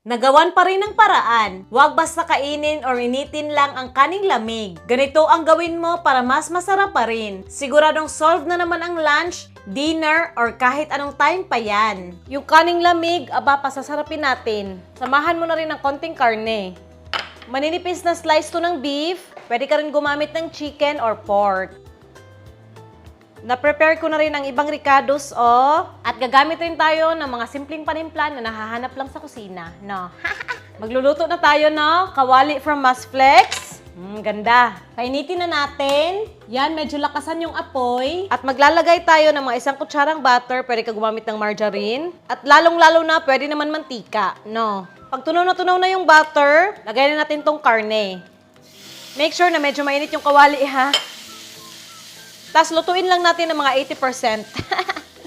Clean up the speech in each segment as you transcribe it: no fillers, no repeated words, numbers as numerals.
Nagawan pa rin ng paraan. Huwag basta kainin or initin lang ang kaning lamig. Ganito ang gawin mo para mas masarap pa rin. Siguradong solve na naman ang lunch, dinner, or kahit anong time pa yan. Yung kaning lamig, pasasarapin natin. Samahan mo na rin ng konting karne. Maninipis na slice to ng beef. Pwede ka rin gumamit ng chicken or pork. Na-prepare ko na rin ang ibang ricados, At gagamit rin tayo ng mga simpleng panimpla na nahahanap lang sa kusina, no? Magluluto na tayo, no? Kawali from Masflex. Ganda. Painitin na natin. Yan, medyo lakasan yung apoy. At maglalagay tayo ng mga 1 kutsarang butter. Pwede ka gumamit ng margarine. At lalong-lalo na, pwede naman mantika, no? Pag tunaw na yung butter, lagay na natin tong karne. Make sure na medyo mainit yung kawali, ha? Tapos lutuin lang natin ng mga 80%.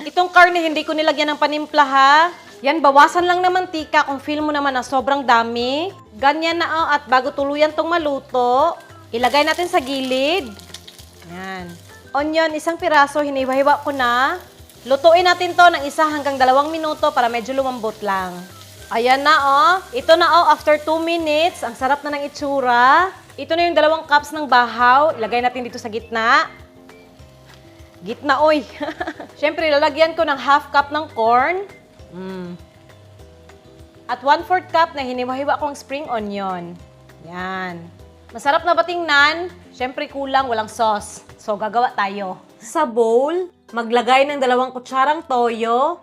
Itong karne, hindi ko nilagyan ng panimpla, ha? Yan, bawasan lang ng mantika kung feel mo naman na sobrang dami. Ganyan na, at bago tuluyan tong maluto, ilagay natin sa gilid. Yan. Onion, 1 piraso, hiniwa-hiwa ko na. Lutuin natin to ng 1 hanggang 2 minuto para medyo lumambot lang. Ayan na, Ito na, after 2 minutes. Ang sarap na ng itsura. Ito na yung 2 cups ng bahaw. Ilagay natin dito sa gitna. Gitna, oy. Siyempre, lalagyan ko ng 1/2 cup ng corn. At 1/4 cup na hiniwa-hiwa kong spring onion. Yan. Masarap na ba tingnan? Siyempre, kulang, walang sauce. So, gagawa tayo. Sa bowl, maglagay ng 2 kutsarang toyo,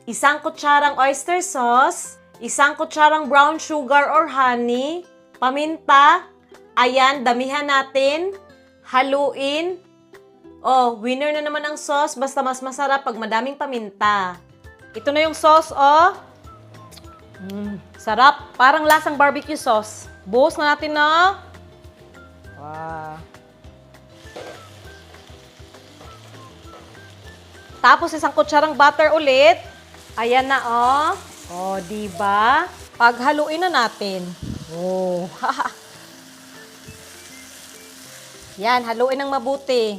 1 kutsarang oyster sauce, 1 kutsarang brown sugar or honey, paminta. Ayan, damihan natin. Haluin. Winner na naman ang sauce. Basta mas masarap pag madaming paminta. Ito na yung sauce, Sarap. Parang lasang barbecue sauce. Buhos na natin, Wow. Tapos 1 kutsarang butter ulit. Ayan na, diba? Paghaluin na natin. Yan, haluin ng mabuti.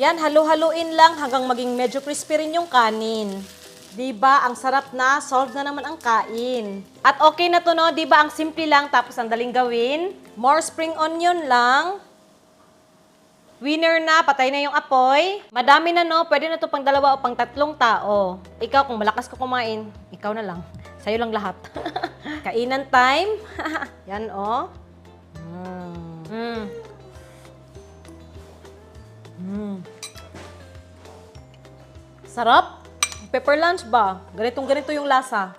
Yan, halu-haluin lang hanggang maging medyo crispy rin yung kanin. Diba? Ang sarap na. Solve na naman ang kain. At okay na to, no? Diba? Ang simple lang tapos ang daling gawin. More spring onion lang. Winner na. Patay na yung apoy. Madami na, no? Pwede na to pang 2 o pang 3 tao. Ikaw, kung malakas ka kumain, ikaw na lang. Sa'yo lang lahat. Kainan time. Yan, Sarap. Pepper lunch ba? Ganito yung lasa.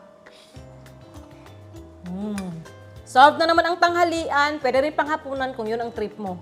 Solve na naman ang tanghalian. Pwede rin panghapunan kung yun ang trip mo.